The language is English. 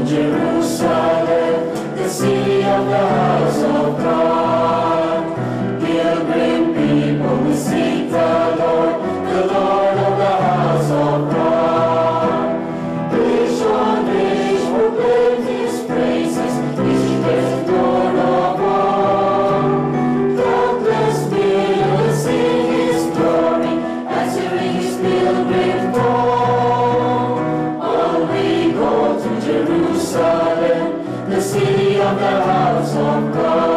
Jerusalem, the city of the house of God. Pilgrim people will seek the Lord of the house of God. Nation, nation will proclaim His praises, His blessed Lord of all. Countless millions sing His glory, answering His pilgrim call. On we go to Jerusalem, the city of the house of God.